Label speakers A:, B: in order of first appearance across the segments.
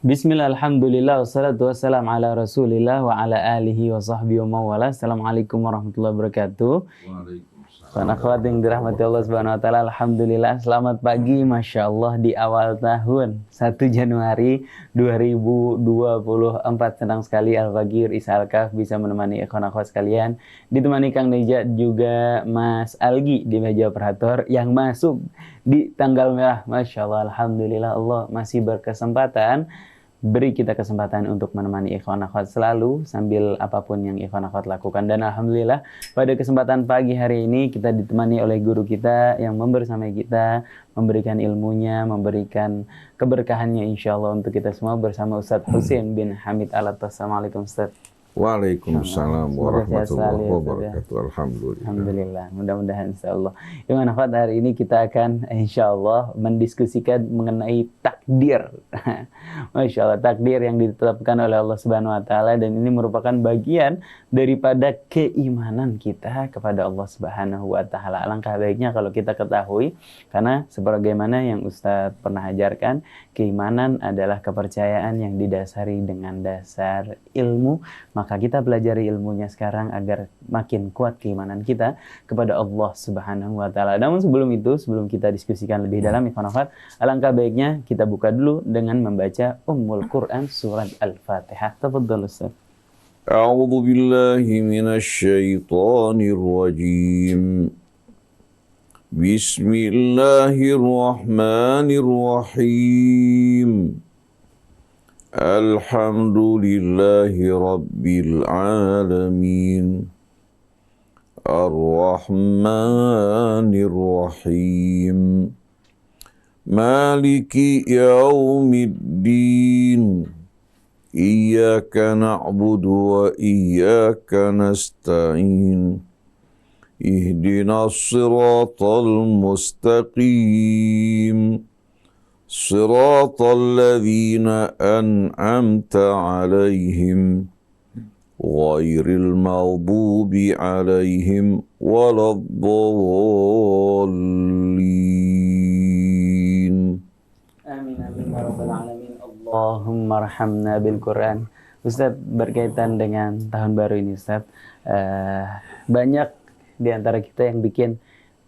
A: Bismillah, alhamdulillah, wassalatu wassalamu ala rasulillah wa ala alihi wa sahbihi wa mawala. Assalamualaikum warahmatullahi wabarakatuh. Kawan akhwat yang dirahmati Allah Subhanahu wa taala, alhamdulillah selamat pagi, Masya Allah di awal tahun 1 Januari 2024. Senang sekali Al-Fagir Isa Al-Kaf bisa menemani ikhwan akhwat sekalian, ditemani Kang Nejat juga Mas Algi di meja operator yang masuk di tanggal merah. Masya Allah, alhamdulillah Allah masih berkesempatan beri kita kesempatan untuk menemani ikhwan akhwat selalu sambil apapun yang ikhwan akhwat lakukan. Dan alhamdulillah pada kesempatan pagi hari ini kita ditemani oleh guru kita yang membersamai kita, memberikan ilmunya, memberikan keberkahannya insyaallah untuk kita semua bersama Ustadz Husin bin Hamid Alatas. Assalamualaikum Ustadz.
B: Waalaikumsalam warahmatullahi wabarakatuh. Alhamdulillah.
A: Alhamdulillah. Mudah-mudahan insyaallah. Yang akhwat hari ini kita akan insyaallah mendiskusikan mengenai takdir. Masya Allah, takdir yang ditetapkan oleh Allah Subhanahu wa taala, dan ini merupakan bagian daripada keimanan kita kepada Allah Subhanahu wa taala. Alangkah baiknya kalau kita ketahui, karena sebagaimana yang Ustadz pernah ajarkan, keimanan adalah kepercayaan yang didasari dengan dasar ilmu. Maka kita pelajari ilmunya sekarang agar makin kuat keimanan kita kepada Allah Subhanahu wa taala. Namun sebelum itu, sebelum kita diskusikan lebih dalam ikhwan akhwat, alangkah baiknya kita buka dulu dengan membaca Ummul Quran surat Al-Fatihah. Tafadhal Ustaz.
B: A'udzu billahi minasy syaithanir rajim. Bismillahirrahmanirrahim. Alhamdulillahi Rabbil Alamin. Ar-Rahmanir Rahim. Maliki Yaumiddin. Iyyaka na'budu wa iyyaka nasta'in. Ihdinas siratal mustaqim. صراط الذين أنعمت عليهم غير المغضوب عليهم ولا الضالين.
A: Amin amin ya rabbal alamin. Allahumma arhamna bil Quran. Ustaz, berkaitan dengan tahun baru ini Ustaz, banyak di antara kita yang bikin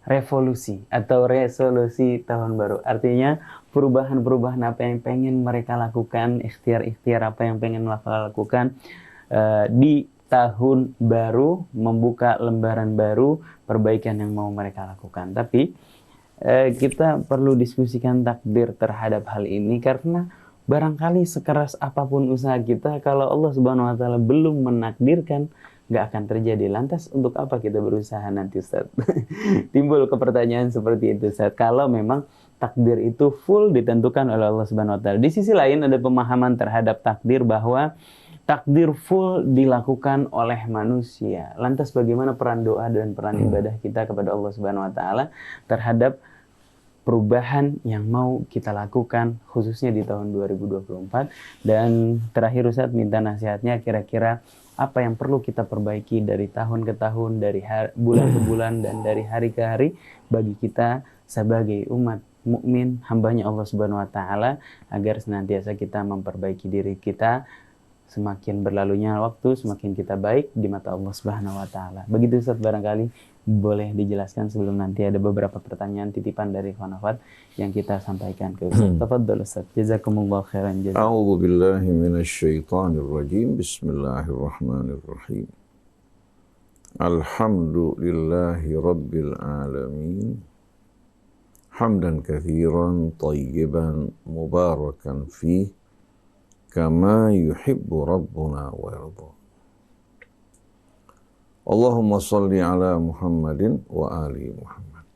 A: revolusi atau resolusi tahun baru. Artinya perubahan-perubahan apa yang pengen mereka lakukan, ikhtiar-ikhtiar apa yang pengen mereka lakukan di tahun baru, membuka lembaran baru, perbaikan yang mau mereka lakukan. Tapi kita perlu diskusikan takdir terhadap hal ini, karena barangkali sekeras apapun usaha kita, kalau Allah Subhanahu wa taala belum menakdirkan, nggak akan terjadi. Lantas untuk apa kita berusaha nanti Ustaz? Timbul kepertanyaan seperti itu Ustaz. Kalau memang takdir itu full ditentukan oleh Allah Subhanahu wa taala. Di sisi lain ada pemahaman terhadap takdir bahwa takdir full dilakukan oleh manusia. Lantas bagaimana peran doa dan peran ibadah kita kepada Allah Subhanahu wa taala terhadap perubahan yang mau kita lakukan khususnya di tahun 2024? Dan terakhir Ustaz, minta nasihatnya kira-kira apa yang perlu kita perbaiki dari tahun ke tahun, dari bulan ke bulan, dan dari hari ke hari bagi kita sebagai umat mukmin, hambanya Allah Subhanahu wa taala, agar senantiasa kita memperbaiki diri kita. Semakin berlalunya waktu, semakin kita baik di mata Allah Subhanahu wa taala. Begitu Ustaz, barangkali boleh dijelaskan sebelum nanti ada beberapa pertanyaan titipan dari ikhwan akhwat yang kita sampaikan ke Ustaz. Tafadhol Ustaz. Jazakumullah khairan jazaa.
B: A'udzu billahi minasy syaithanir rajim. Bismillahirrahmanirrahim. Alhamdulillahi rabbil alamin. Hamdan katsiran thayyiban mubarakan fihi kama yuhibbu rabbuna wa yarda. Allahumma salli ala Muhammadin wa ali Muhammad.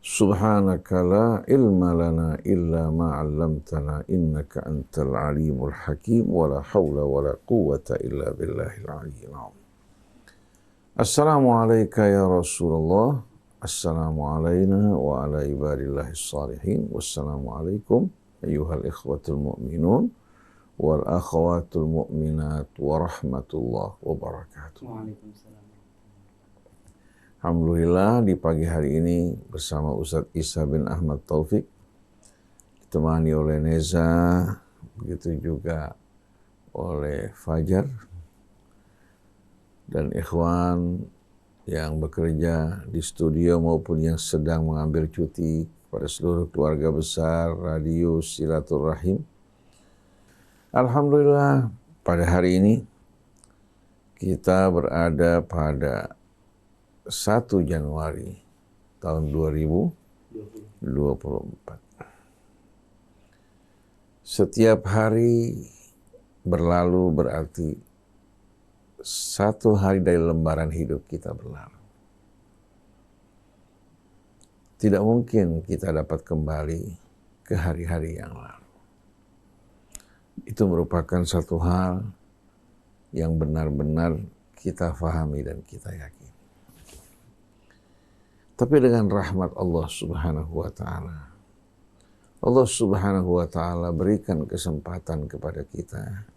B: Subhanaka la ilma lana illa ma 'allamtana innaka antal alimul hakim wa la haula wa la quwwata illa billahil aliyyil azim. Assalamu alayka ya Rasulullah. Assalamu alayna wa ala ibadillahis salihin. Wassalamu alaikum ayyuhal ikhwatul mu'minun wal akhawatul mu'minat wa rahmatullah wa barakatuh.
A: Waalaikumsalam.
B: Alhamdulillah di pagi hari ini bersama Ustadz Isa bin Ahmad Taufik ditemani oleh Neza, begitu juga oleh Fajar dan ikhwan yang bekerja di studio maupun yang sedang mengambil cuti, pada seluruh keluarga besar Radio Silaturahim. Alhamdulillah, pada hari ini kita berada pada 1 Januari tahun 2024. Setiap hari berlalu berarti 1 hari dari lembaran hidup kita berlalu. Tidak mungkin kita dapat kembali ke hari-hari yang lalu. Itu merupakan satu hal yang benar-benar kita fahami dan kita yakini. Tapi dengan rahmat Allah Subhanahu wa Ta'ala, Allah Subhanahu wa Ta'ala berikan kesempatan kepada kita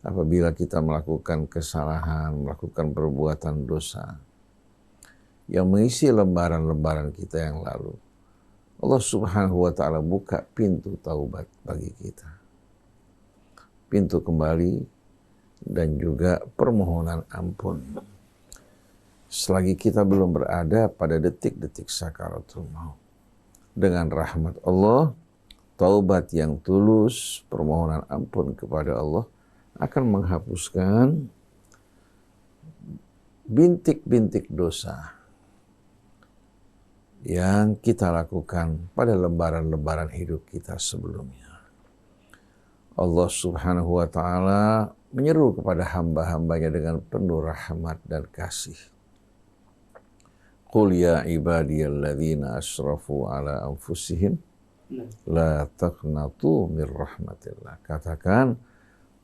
B: apabila kita melakukan kesalahan, melakukan perbuatan dosa yang mengisi lembaran-lembaran kita yang lalu. Allah Subhanahu wa Ta'ala buka pintu taubat bagi kita, pintu kembali dan juga permohonan ampun selagi kita belum berada pada detik-detik sakaratul maut. Dengan rahmat Allah, taubat yang tulus, permohonan ampun kepada Allah akan menghapuskan bintik-bintik dosa yang kita lakukan pada lembaran-lembaran hidup kita sebelumnya. Allah Subhanahu wa Ta'ala menyeru kepada hamba-hambanya dengan penuh rahmat dan kasih. Qul ya ibadiyalladzina asrafu ala anfusihim la taqnatu mir rahmatillah. Katakan,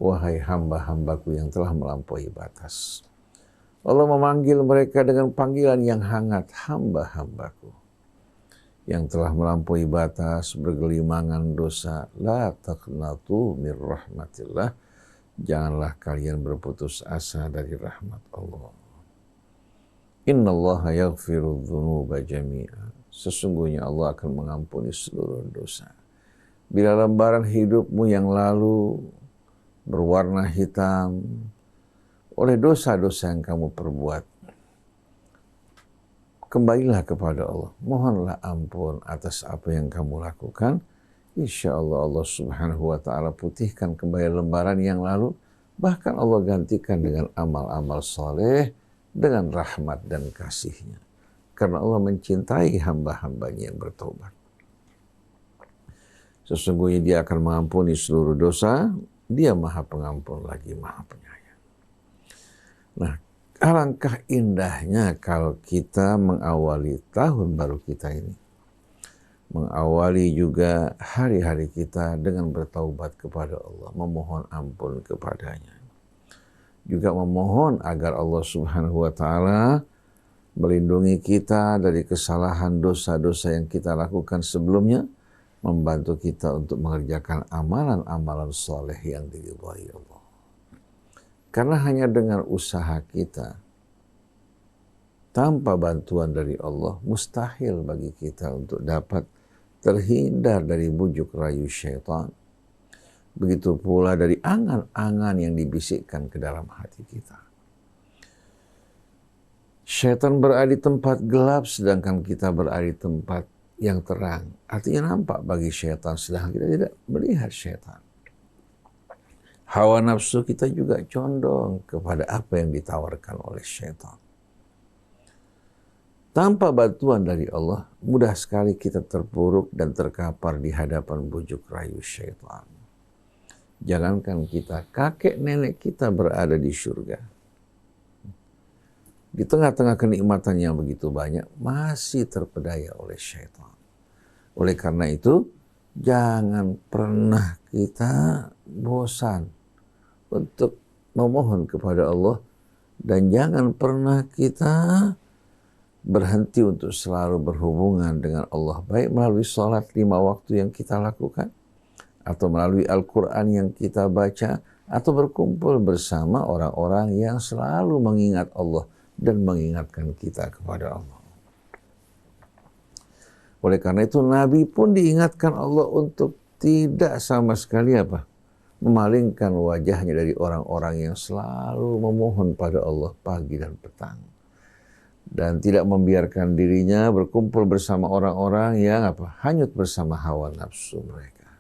B: wahai hamba-hambaku yang telah melampaui batas. Allah memanggil mereka dengan panggilan yang hangat, hamba-hambaku yang telah melampaui batas, bergelimangan dosa. La taqnatu mir rahmatillah. Janganlah kalian berputus asa dari rahmat Allah. Innallaha yaghfiru dzunuba jami'a. Sesungguhnya Allah akan mengampuni seluruh dosa. Bila lembaran hidupmu yang lalu berwarna hitam oleh dosa-dosa yang kamu perbuat, kembalilah kepada Allah. Mohonlah ampun atas apa yang kamu lakukan. Insya Allah Allah Subhanahu wa Ta'ala putihkan kembali lembaran yang lalu. Bahkan Allah gantikan dengan amal-amal soleh, dengan rahmat dan kasih-Nya. Karena Allah mencintai hamba-hambanya yang bertobat. Sesungguhnya Dia akan mengampuni seluruh dosa. Dia Maha Pengampun lagi Maha Penyayang. Nah, alangkah indahnya kalau kita mengawali tahun baru kita ini, mengawali juga hari-hari kita dengan bertaubat kepada Allah, memohon ampun kepadanya. Juga memohon agar Allah Subhanahu wa Ta'ala melindungi kita dari kesalahan dosa-dosa yang kita lakukan sebelumnya, membantu kita untuk mengerjakan amalan-amalan soleh yang diridhai Allah. Karena hanya dengan usaha kita, tanpa bantuan dari Allah, mustahil bagi kita untuk dapat terhindar dari bujuk rayu syaitan. Begitu pula dari angan-angan yang dibisikkan ke dalam hati kita. Syaitan berada di tempat gelap, sedangkan kita berada di tempat yang terang. Artinya nampak bagi syaitan, sedangkan kita tidak melihat syaitan. Hawa nafsu kita juga condong kepada apa yang ditawarkan oleh syaitan. Tanpa bantuan dari Allah, mudah sekali kita terpuruk dan terkapar di hadapan bujuk rayu syaitan. Jangankan kita, kakek nenek kita berada di surga. Di tengah-tengah kenikmatan yang begitu banyak, masih terpedaya oleh syaitan. Oleh karena itu, jangan pernah kita bosan untuk memohon kepada Allah. Dan jangan pernah kita berhenti untuk selalu berhubungan dengan Allah. Baik melalui sholat 5 waktu yang kita lakukan, atau melalui Al-Quran yang kita baca, atau berkumpul bersama orang-orang yang selalu mengingat Allah dan mengingatkan kita kepada Allah. Oleh karena itu Nabi pun diingatkan Allah untuk tidak sama sekali apa? Memalingkan wajahnya dari orang-orang yang selalu memohon pada Allah pagi dan petang. Dan tidak membiarkan dirinya berkumpul bersama orang-orang yang apa? Hanyut bersama hawa nafsu mereka.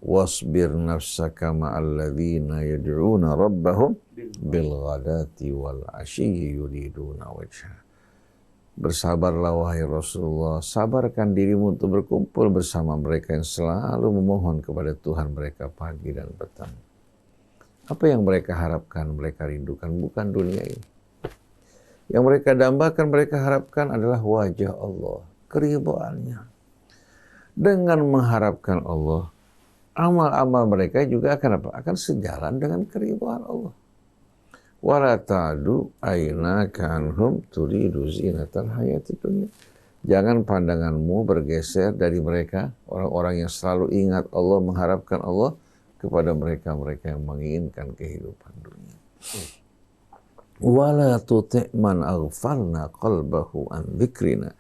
B: Wasbir nafsaka ma'alladzina yad'una rabbahum bil ghadati wal 'ashyi yuriduna wajha. Bersabarlah wahai Rasulullah, sabarkan dirimu untuk berkumpul bersama mereka yang selalu memohon kepada Tuhan mereka pagi dan petang. Apa yang mereka harapkan, mereka rindukan bukan dunia ini. Yang mereka dambakan, mereka harapkan adalah wajah Allah, keridhaannya. Dengan mengharapkan Allah, amal-amal mereka juga akan apa? Akan sejalan dengan keridhaan Allah. Wala ta'du aynaka anhum turidu zinatal hayatid dunya. Jangan pandanganmu bergeser dari mereka, orang-orang yang selalu ingat Allah, mengharapkan Allah, kepada mereka-mereka yang menginginkan kehidupan dunia. Wala tuti' man aghfalna qalbahu an dzikrina.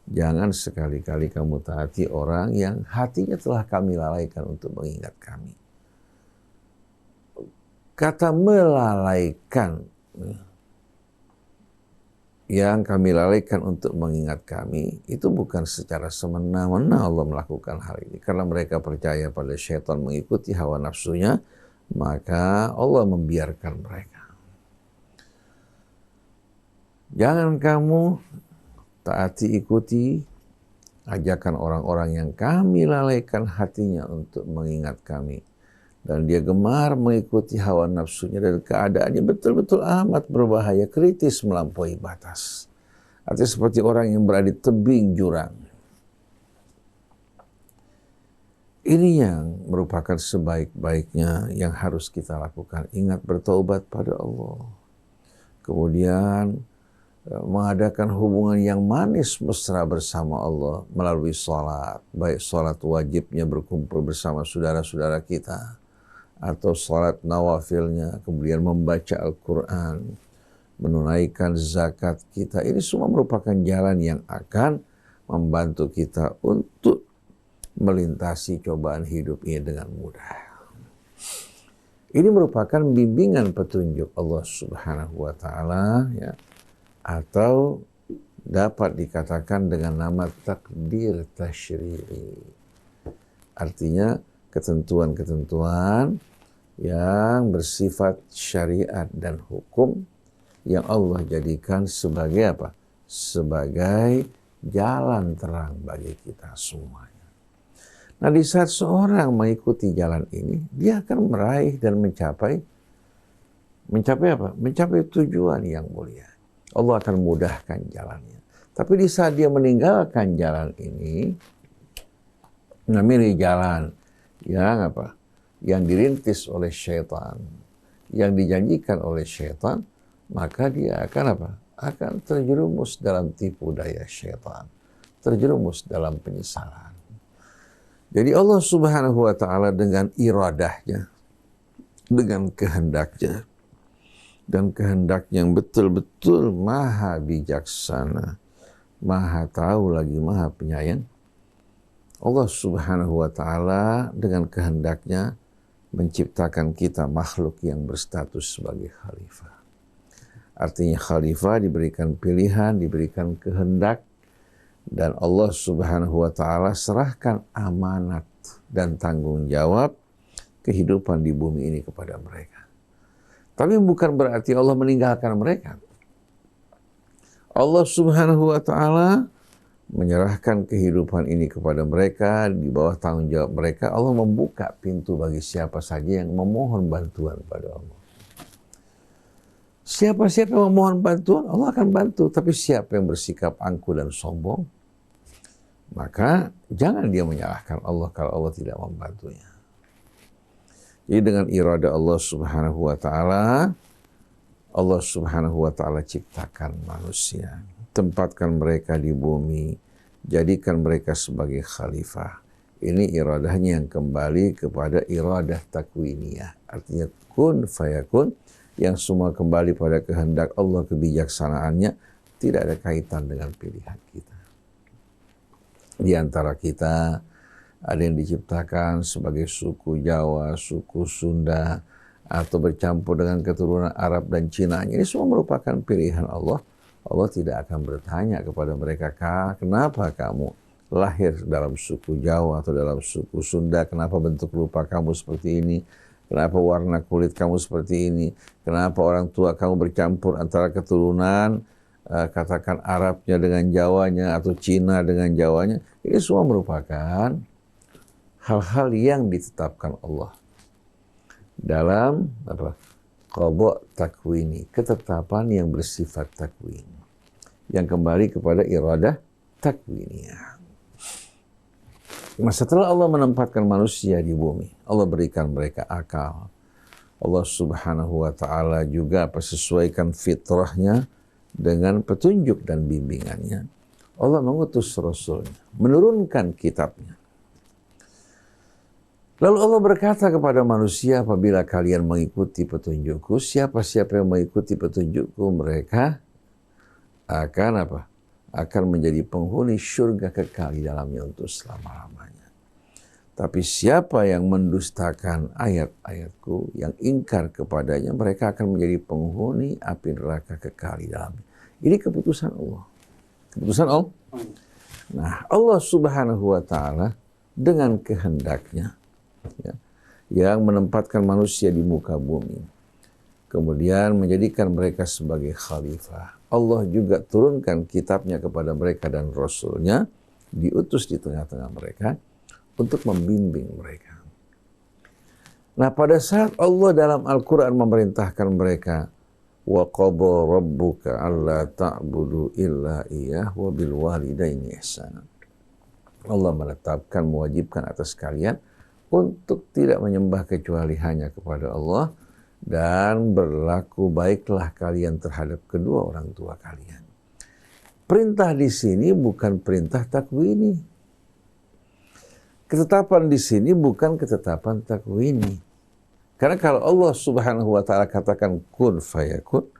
B: Jangan sekali-kali kamu taati orang yang hatinya telah kami lalaikan untuk mengingat kami. Kata melalaikan, yang kami lalaikan untuk mengingat kami, itu bukan secara semena-mena Allah melakukan hal ini. Karena mereka percaya pada syaitan, mengikuti hawa nafsunya, maka Allah membiarkan mereka. Jangan kamu taati, ikuti ajakan orang-orang yang kami lalaikan hatinya untuk mengingat kami. Dan dia gemar mengikuti hawa nafsunya dan keadaannya betul-betul amat berbahaya, kritis melampaui batas. Artinya seperti orang yang berada di tebing jurang. Ini yang merupakan sebaik-baiknya yang harus kita lakukan. Ingat bertaubat pada Allah. Kemudian mengadakan hubungan yang manis mesra bersama Allah melalui sholat. Baik sholat wajibnya berkumpul bersama saudara-saudara kita, atau sholat nawafilnya, kemudian membaca Al-Quran, menunaikan zakat kita. Ini semua merupakan jalan yang akan membantu kita untuk melintasi cobaan hidup ini dengan mudah. Ini merupakan bimbingan petunjuk Allah Subhanahu wa Ta'ala, ya, atau dapat dikatakan dengan nama takdir tasyri'i. Artinya ketentuan-ketentuan yang bersifat syariat dan hukum yang Allah jadikan sebagai apa? Sebagai jalan terang bagi kita semuanya. Nah, di saat seorang mengikuti jalan ini, dia akan meraih dan mencapai apa? Mencapai tujuan yang mulia. Allah akan mudahkan jalannya. Tapi di saat dia meninggalkan jalan ini, memilih jalan yang apa? Yang dirintis oleh syaitan, yang dijanjikan oleh syaitan, maka dia akan apa? Akan terjerumus dalam tipu daya syaitan, terjerumus dalam penyesalan. Jadi Allah Subhanahu wa Ta'ala dengan iradahnya, dengan kehendaknya, dan kehendak yang betul-betul maha bijaksana, maha tahu lagi maha penyayang, Allah Subhanahu wa Ta'ala dengan kehendaknya menciptakan kita makhluk yang berstatus sebagai khalifah. Artinya khalifah diberikan pilihan, diberikan kehendak, dan Allah Subhanahu wa Ta'ala serahkan amanat dan tanggung jawab kehidupan di bumi ini kepada mereka. Tapi bukan berarti Allah meninggalkan mereka. Allah Subhanahu wa Ta'ala menyerahkan kehidupan ini kepada mereka, di bawah tanggung jawab mereka. Allah membuka pintu bagi siapa saja yang memohon bantuan pada Allah. Siapa-siapa yang memohon bantuan, Allah akan bantu. Tapi siapa yang bersikap angkuh dan sombong, maka jangan dia menyalahkan Allah kalau Allah tidak membantunya. Jadi dengan irada Allah Subhanahu wa Ta'ala, Allah Subhanahu wa Ta'ala ciptakan manusia, tempatkan mereka di bumi, jadikan mereka sebagai khalifah. Ini iradahnya yang kembali kepada iradah takwiniyah. Artinya kun fayakun, yang semua kembali pada kehendak Allah, kebijaksanaannya, tidak ada kaitan dengan pilihan kita. Di antara kita ada yang diciptakan sebagai suku Jawa, suku Sunda, atau bercampur dengan keturunan Arab dan Cina. Ini semua merupakan pilihan Allah. Allah tidak akan bertanya kepada mereka, kenapa kamu lahir dalam suku Jawa atau dalam suku Sunda, kenapa bentuk rupa kamu seperti ini, kenapa warna kulit kamu seperti ini, kenapa orang tua kamu bercampur antara keturunan katakan Arabnya dengan Jawanya atau Cina dengan Jawanya. Ini semua merupakan hal-hal yang ditetapkan Allah dalam qada takwini, ketetapan yang bersifat takwin, yang kembali kepada iradah takwiniyah. Nah, setelah Allah menempatkan manusia di bumi, Allah berikan mereka akal. Allah Subhanahu wa taala juga sesuaikan fitrahnya dengan petunjuk dan bimbingannya. Allah mengutus Rasulnya, menurunkan kitabnya. Lalu Allah berkata kepada manusia, apabila kalian mengikuti petunjukku, siapa-siapa yang mengikuti petunjukku, mereka akan akan menjadi penghuni surga kekal di dalamnya untuk selama-lamanya. Tapi siapa yang mendustakan ayat-ayatku, yang ingkar kepadanya, mereka akan menjadi penghuni api neraka kekal di dalamnya. Ini keputusan Allah. Keputusan Allah. Nah, Allah Subhanahu wa taala dengan kehendaknya, yang menempatkan manusia di muka bumi, kemudian menjadikan mereka sebagai khalifah. Allah juga turunkan kitabnya kepada mereka dan Rasulnya, diutus di tengah-tengah mereka untuk membimbing mereka. Nah, pada saat Allah dalam Al-Quran memerintahkan mereka, wa qada rabbuka alla ta'budu illa iyyah wa bil walidaini ihsana. Allah menetapkan, mewajibkan atas kalian untuk tidak menyembah kecuali hanya kepada Allah, dan berlaku baiklah kalian terhadap kedua orang tua kalian. Perintah di sini bukan perintah takwini. Ketetapan di sini bukan ketetapan takwini. Karena kalau Allah Subhanahu wa taala katakan kun fayakun,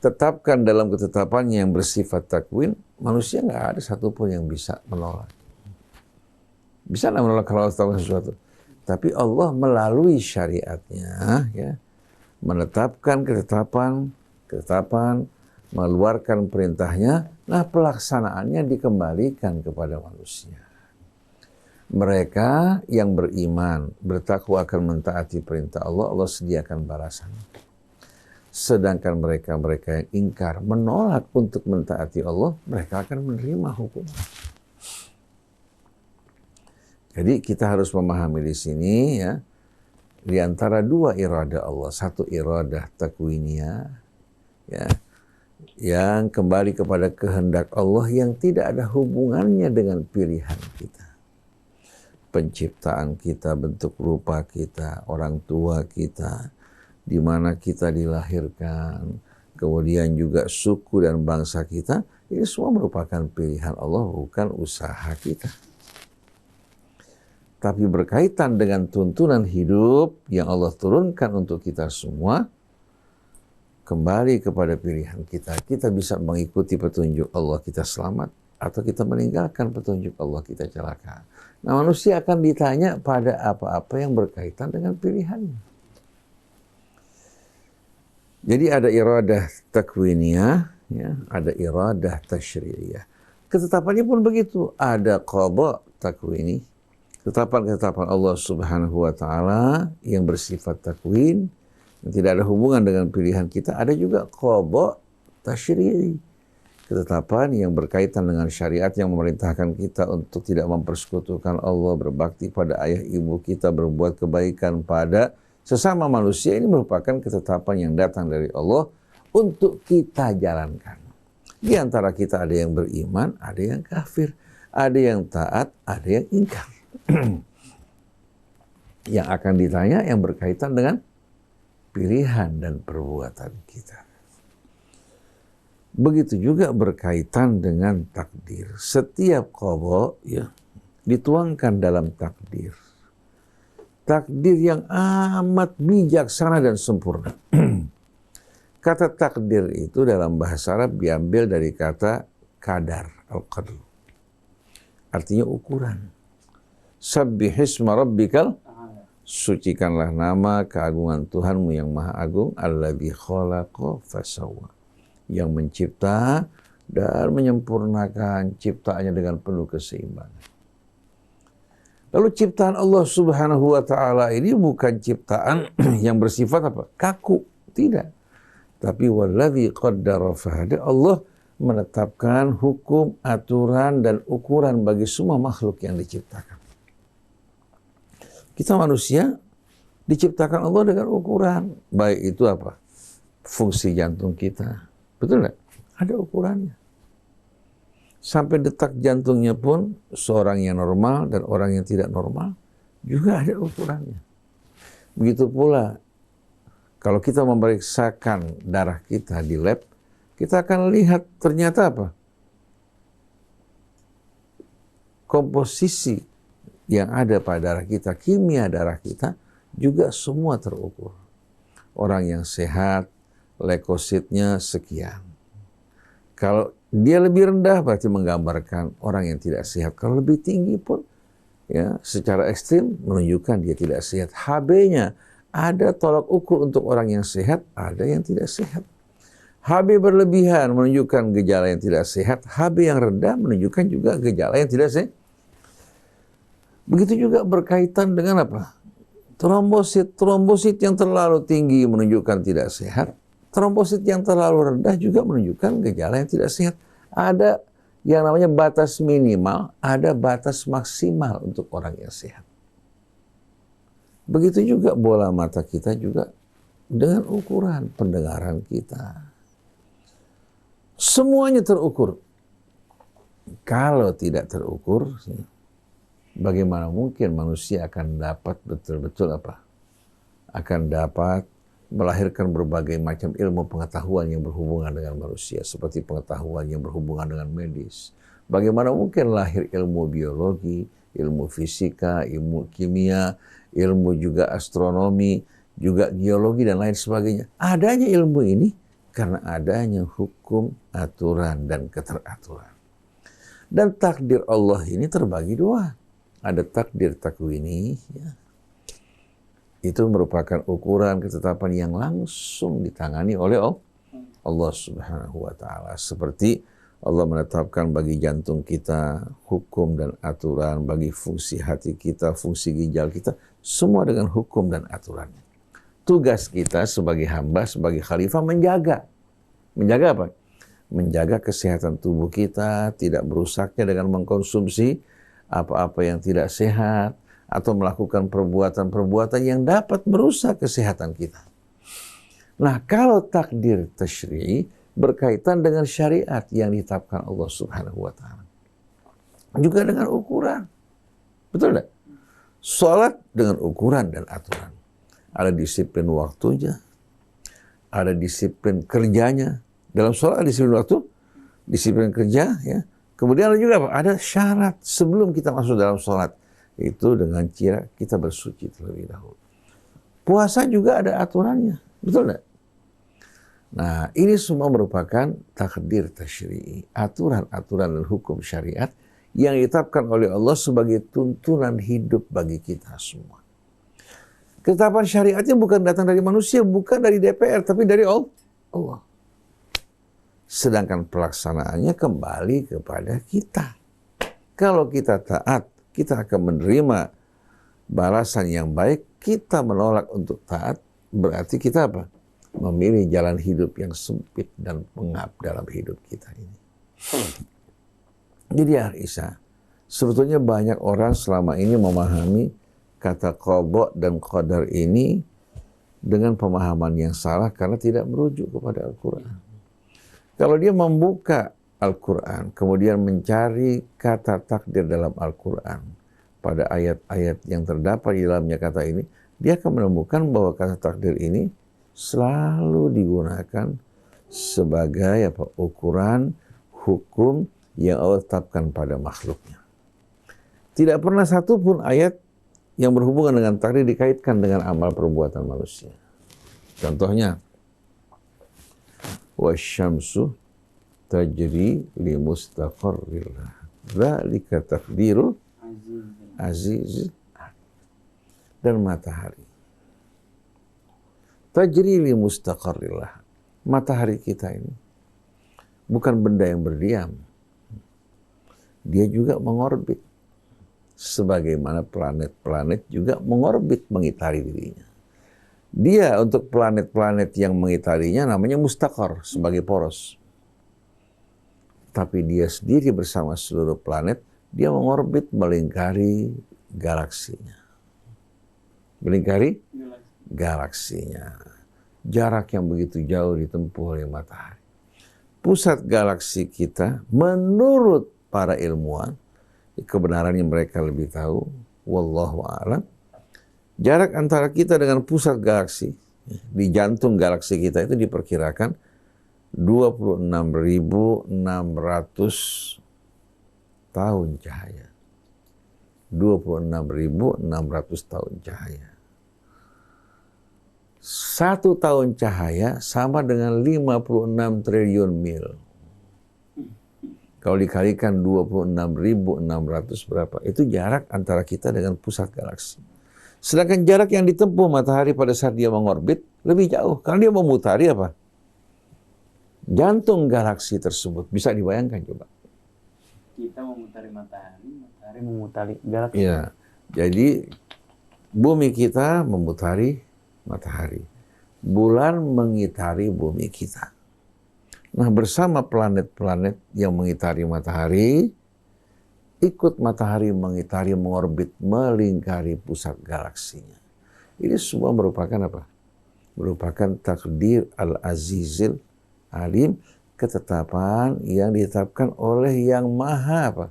B: tetapkan dalam ketetapannya yang bersifat takwin, manusia nggak ada satupun yang bisa menolak. Bisa nggak menolak kalau Allah tetapkan sesuatu? Tapi Allah melalui syariatnya, ya, menetapkan ketetapan, mengeluarkan perintahnya, nah pelaksanaannya dikembalikan kepada manusia. Mereka yang beriman, bertakwa akan mentaati perintah Allah, Allah sediakan balasan. Sedangkan mereka yang ingkar, menolak untuk mentaati Allah, mereka akan menerima hukum. Jadi kita harus memahami di sini, ya, di antara dua iradah Allah, satu iradah takwiniyah, ya, yang kembali kepada kehendak Allah yang tidak ada hubungannya dengan pilihan kita. Penciptaan kita, bentuk rupa kita, orang tua kita, di mana kita dilahirkan, kemudian juga suku dan bangsa kita, ini semua merupakan pilihan Allah, bukan usaha kita. Tapi berkaitan dengan tuntunan hidup yang Allah turunkan untuk kita semua, kembali kepada pilihan kita. Kita bisa mengikuti petunjuk Allah, kita selamat, atau kita meninggalkan petunjuk Allah, kita celaka. Nah, manusia akan ditanya pada apa-apa yang berkaitan dengan pilihannya. Jadi ada iradah takwiniyah, ya, ada iradah tasyri'iyah. Ketetapannya pun begitu. Ada qada takwini, ketetapan-ketetapan Allah Subhanahu wa taala yang bersifat takwin, yang tidak ada hubungan dengan pilihan kita. Ada juga qada tasyri'i, ketetapan yang berkaitan dengan syariat yang memerintahkan kita untuk tidak mempersekutukan Allah, berbakti pada ayah ibu kita, berbuat kebaikan pada sesama manusia. Ini merupakan ketetapan yang datang dari Allah untuk kita jalankan. Di antara kita ada yang beriman, ada yang kafir, ada yang taat, ada yang ingkar. Yang akan ditanya yang berkaitan dengan pilihan dan perbuatan kita. Begitu juga berkaitan dengan takdir. Setiap qada, ya, dituangkan dalam takdir. Takdir yang amat bijaksana dan sempurna. Kata takdir itu dalam bahasa Arab diambil dari kata kadar, al-qadr. Artinya ukuran. Sabbihisma rabbikal, sucikanlah nama keagungan Tuhanmu yang maha agung, alladzi khalaqa fasawwa, yang mencipta dan menyempurnakan ciptaannya dengan penuh keseimbangan. Lalu ciptaan Allah Subhanahu wa taala ini bukan ciptaan yang bersifat apa? Kaku, tidak. Tapi walladzi qaddara fahada, Allah menetapkan hukum, aturan dan ukuran bagi semua makhluk yang diciptakan. Kita manusia diciptakan Allah dengan ukuran. Baik itu apa? Fungsi jantung kita. Betul nggak? Ada ukurannya. Sampai detak jantungnya pun seorang yang normal dan orang yang tidak normal juga ada ukurannya. Begitu pula kalau kita memeriksakan darah kita di lab, kita akan lihat ternyata apa? Komposisi yang ada pada darah kita, kimia darah kita juga semua terukur. Orang yang sehat, leukositnya sekian. Kalau dia lebih rendah berarti menggambarkan orang yang tidak sehat. Kalau lebih tinggi pun ya secara ekstrim menunjukkan dia tidak sehat. HB-nya ada tolak ukur untuk orang yang sehat, ada yang tidak sehat. HB berlebihan menunjukkan gejala yang tidak sehat, HB yang rendah menunjukkan juga gejala yang tidak sehat. Begitu juga berkaitan dengan apa? Trombosit. Trombosit yang terlalu tinggi menunjukkan tidak sehat. Trombosit yang terlalu rendah juga menunjukkan gejala yang tidak sehat. Ada yang namanya batas minimal, ada batas maksimal untuk orang yang sehat. Begitu juga bola mata kita juga dengan ukuran pendengaran kita. Semuanya terukur. Kalau tidak terukur, bagaimana mungkin manusia akan dapat betul-betul apa? Akan dapat melahirkan berbagai macam ilmu pengetahuan yang berhubungan dengan manusia, seperti pengetahuan yang berhubungan dengan medis. Bagaimana mungkin lahir ilmu biologi, ilmu fisika, ilmu kimia, ilmu juga astronomi, juga geologi dan lain sebagainya. Adanya ilmu ini karena adanya hukum, aturan, dan keteraturan. Dan takdir Allah ini terbagi dua. Ada takdir takwini, ya. Itu merupakan ukuran ketetapan yang langsung ditangani oleh Allah Subhanahu wa taala. Seperti Allah menetapkan bagi jantung kita hukum dan aturan, bagi fungsi hati kita, fungsi ginjal kita, semua dengan hukum dan aturannya. Tugas kita sebagai hamba, sebagai khalifah menjaga. Menjaga apa? Menjaga kesehatan tubuh kita, tidak merusaknya dengan mengkonsumsi apa-apa yang tidak sehat, atau melakukan perbuatan-perbuatan yang dapat merusak kesehatan kita. Nah, kalau takdir tasyri'i berkaitan dengan syariat yang ditetapkan Allah Subhanahu wa taala. Juga dengan ukuran. Betul enggak? Salat dengan ukuran dan aturan. Ada disiplin waktunya, ada disiplin kerjanya. Dalam salat ada disiplin waktu, disiplin kerja, ya. Kemudian ada juga apa? Ada syarat sebelum kita masuk dalam salat. Itu dengan cara kita bersuci terlebih dahulu. Puasa juga ada aturannya. Betul enggak? Nah, ini semua merupakan takdir tasyri'i. Aturan-aturan dan hukum syariat yang ditetapkan oleh Allah sebagai tuntunan hidup bagi kita semua. Ketetapan syariatnya bukan datang dari manusia, bukan dari DPR, tapi dari Allah. Sedangkan pelaksanaannya kembali kepada kita. Kalau kita taat, kita akan menerima balasan yang baik. Kita menolak untuk taat, berarti kita apa? Memilih jalan hidup yang sempit dan pengap dalam hidup kita ini. Jadi Arisa, sebetulnya banyak orang selama ini memahami kata qadha dan qadar ini dengan pemahaman yang salah karena tidak merujuk kepada Al-Quran. Kalau dia membuka Al-Quran, kemudian mencari kata takdir dalam Al-Quran, pada ayat-ayat yang terdapat di dalamnya kata ini, dia akan menemukan bahwa kata takdir ini selalu digunakan sebagai ukuran hukum yang Allah tetapkan pada makhluknya. Tidak pernah satu pun ayat yang berhubungan dengan takdir dikaitkan dengan amal perbuatan manusia. Contohnya, wasyamsu tajri li mustaqarrir laha. Dzalika taqdirul Aziz dan matahari. Tajri li mustaqarrillah. Matahari kita ini bukan benda yang berdiam. Dia juga mengorbit. Sebagaimana planet-planet juga mengorbit mengitari dirinya. Dia untuk planet-planet yang mengitarinya namanya mustaqar sebagai poros. Tapi dia sendiri bersama seluruh planet, dia mengorbit melingkari galaksinya. Melingkari galaksinya. Jarak yang begitu jauh ditempuh oleh matahari. Pusat galaksi kita menurut para ilmuwan, kebenarannya mereka lebih tahu, wallahu a'lam, jarak antara kita dengan pusat galaksi, di jantung galaksi kita itu diperkirakan 26.600 tahun cahaya. 26.600 tahun cahaya. 1 tahun cahaya sama dengan 56 triliun mil. Kalau dikalikan 26.600 berapa? Itu jarak antara kita dengan pusat galaksi. Sedangkan jarak yang ditempuh matahari pada saat dia mengorbit lebih jauh. Karena dia memutari apa? Jantung galaksi tersebut. Bisa dibayangkan coba.
A: Kita memutari matahari, matahari memutari galaksi.
B: Ya, jadi bumi kita memutari matahari. Bulan mengitari bumi kita. Nah, bersama planet-planet yang mengitari matahari, ikut matahari mengitari, mengorbit, melingkari pusat galaksinya. Ini semua merupakan apa? Merupakan takdir al-azizil alim, ketetapan yang ditetapkan oleh yang maha apa?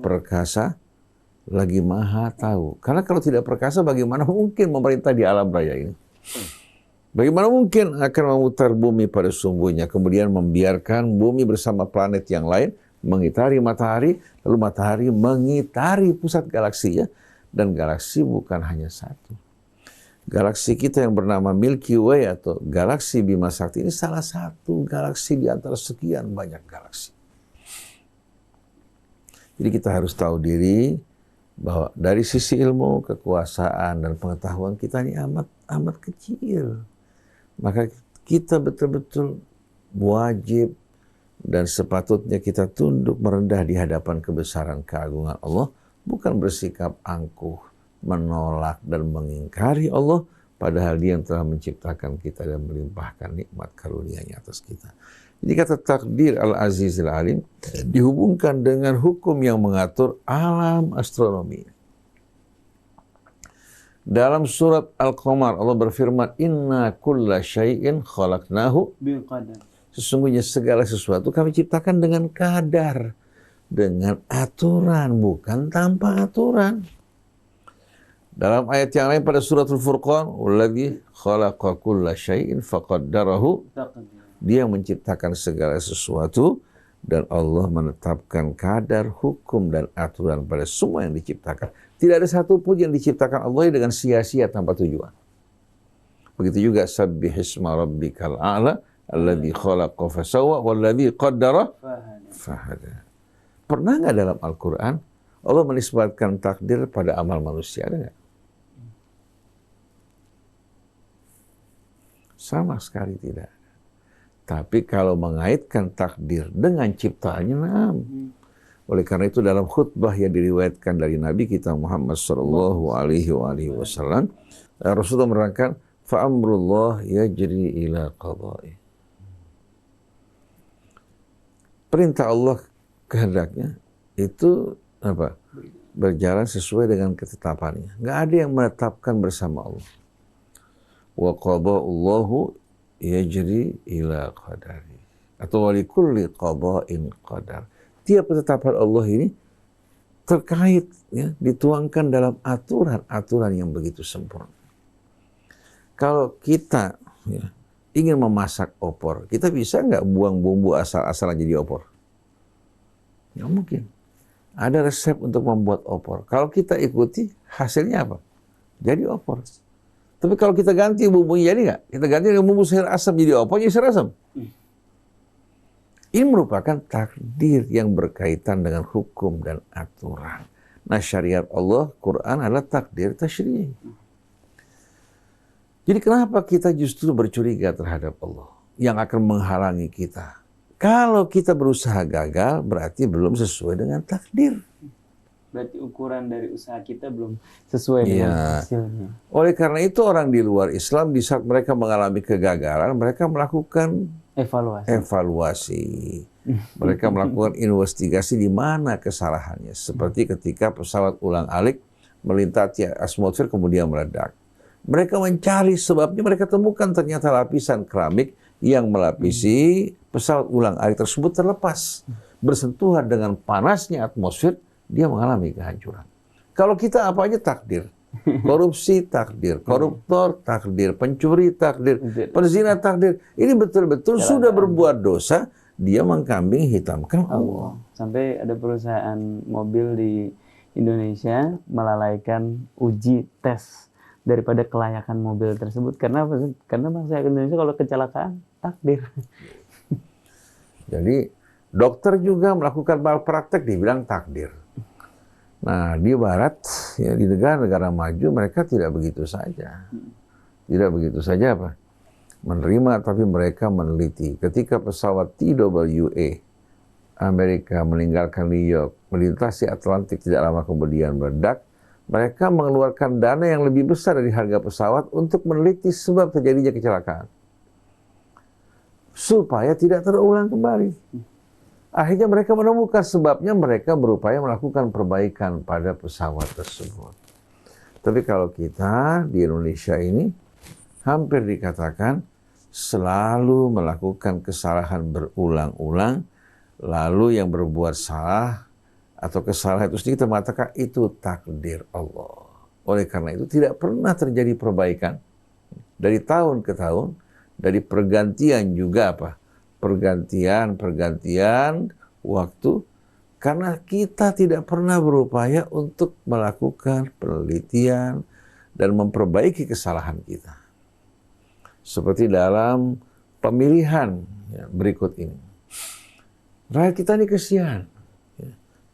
B: Perkasa, lagi maha tahu. Karena kalau tidak perkasa, bagaimana mungkin memerintah di alam raya ini? Bagaimana mungkin akan memutar bumi pada sumbunya, kemudian membiarkan bumi bersama planet yang lain mengitari matahari, lalu matahari mengitari pusat galaksinya, dan galaksi bukan hanya satu. Galaksi kita yang bernama Milky Way atau galaksi Bima Sakti ini salah satu galaksi di antara sekian banyak galaksi. Jadi kita harus tahu diri bahwa dari sisi ilmu, kekuasaan, dan pengetahuan kita ini amat kecil. Maka kita betul-betul wajib dan sepatutnya kita tunduk merendah di hadapan kebesaran keagungan Allah, bukan bersikap angkuh, menolak dan mengingkari Allah, padahal Dia yang telah menciptakan kita dan melimpahkan nikmat karunia-Nya atas kita. Jadi kata takdir al-azizil alim dihubungkan dengan hukum yang mengatur alam astronomi. Dalam surat Al-Qamar Allah berfirman, "Inna kulla syai'in khalaqnahu
A: biqadar."
B: Sesungguhnya segala sesuatu kami ciptakan dengan kadar, dengan aturan, bukan tanpa aturan. Dalam ayat yang lain pada surat Al-Furqan, "Walladzi khalaqa kulla syai'in faqaddarahu." Dia menciptakan segala sesuatu dan Allah menetapkan kadar, hukum, dan aturan pada semua yang diciptakan. Tidak ada satu pun yang diciptakan Allah dengan sia-sia tanpa tujuan. Begitu juga sabbihisma rabbikal a'la alladzi khalaqa fasawwa walladzi qaddara fahada. Pernah nggak dalam Al-Quran Allah menisbatkan takdir pada amal manusia? Ada nggak? Sama sekali tidak. Tapi kalau mengaitkan takdir dengan ciptaannya, nah. Oleh karena itu dalam khutbah yang diriwayatkan dari Nabi kita Muhammad sallallahu alaihi wasallam, Rasulullah menerangkan, fa amrullah yajri ila qada'i. Perintah Allah kehendaknya itu apa? Berjalan sesuai dengan ketetapannya. Enggak ada yang menetapkan bersama Allah. Wa qada'ullahu yajri ila qadari. Atau walikulli qada'in qadar. Tiap ketetapan Allah ini terkait, ya, dituangkan dalam aturan-aturan yang begitu sempurna. Kalau kita ingin memasak opor, kita bisa nggak buang bumbu asal-asalan jadi opor? Nggak mungkin. Ada resep untuk membuat opor. Kalau kita ikuti, hasilnya apa? Jadi opor. Tapi kalau kita ganti bumbunya, jadi nggak? Kita ganti dengan bumbu sayur asam jadi opor, jadi sayur asam. Ini merupakan takdir yang berkaitan dengan hukum dan aturan. Nah, syariat Allah, Quran adalah takdir tasyri'i. Jadi kenapa kita justru bercuriga terhadap Allah yang akan menghalangi kita? Kalau kita berusaha gagal, berarti belum sesuai dengan takdir.
A: Berarti ukuran dari usaha kita belum sesuai dengan hasilnya.
B: Oleh karena itu orang di luar Islam di saat mereka mengalami kegagalan, mereka melakukan evaluasi. Mereka melakukan investigasi di mana kesalahannya. Seperti ketika pesawat ulang-alik melintasi atmosfer kemudian meledak. Mereka mencari sebabnya, mereka temukan ternyata lapisan keramik yang melapisi pesawat ulang-alik tersebut terlepas. Bersentuhan dengan panasnya atmosfer, dia mengalami kehancuran. Kalau kita apa aja takdir. Korupsi takdir, koruptor takdir, pencuri takdir, penzina takdir. Ini betul-betul sudah berbuat dosa, dia mengkambing hitamkan Allah.
A: Sampai ada perusahaan mobil di Indonesia melalaikan uji tes daripada kelayakan mobil tersebut. Karena bangsa Indonesia kalau kecelakaan, takdir.
B: Jadi dokter juga melakukan malpraktek dibilang takdir. Nah, di barat, ya, di negara-negara maju, mereka tidak begitu saja. Tidak begitu saja apa? Menerima, tapi mereka meneliti. Ketika pesawat TWA Amerika meninggalkan New York, melintasi Atlantik tidak lama kemudian meledak, mereka mengeluarkan dana yang lebih besar dari harga pesawat untuk meneliti sebab terjadinya kecelakaan. Supaya tidak terulang kembali. Akhirnya mereka menemukan sebabnya, mereka berupaya melakukan perbaikan pada pesawat tersebut. Tapi kalau kita di Indonesia ini, hampir dikatakan selalu melakukan kesalahan berulang-ulang, lalu yang berbuat salah atau kesalahan itu sendiri kita mengatakan itu takdir Allah. Oleh karena itu tidak pernah terjadi perbaikan dari tahun ke tahun, dari pergantian juga apa? Pergantian waktu, karena kita tidak pernah berupaya untuk melakukan penelitian dan memperbaiki kesalahan kita. Seperti dalam pemilihan berikut ini. Rakyat kita ini kesian.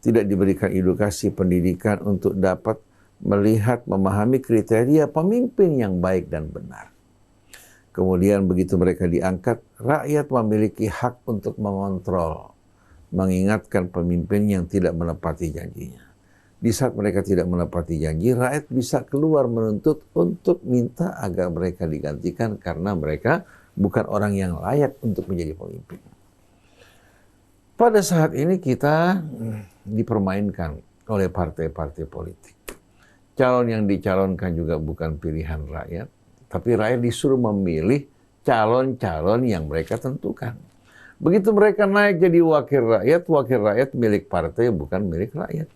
B: Tidak diberikan edukasi pendidikan untuk dapat melihat, memahami kriteria pemimpin yang baik dan benar. Kemudian begitu mereka diangkat, rakyat memiliki hak untuk mengontrol, mengingatkan pemimpin yang tidak menepati janjinya. Di saat mereka tidak menepati janji, rakyat bisa keluar menuntut untuk minta agar mereka digantikan karena mereka bukan orang yang layak untuk menjadi pemimpin. Pada saat ini kita dipermainkan oleh partai-partai politik. Calon yang dicalonkan juga bukan pilihan rakyat, tapi rakyat disuruh memilih calon-calon yang mereka tentukan. Begitu mereka naik jadi wakil rakyat milik partai bukan milik rakyat.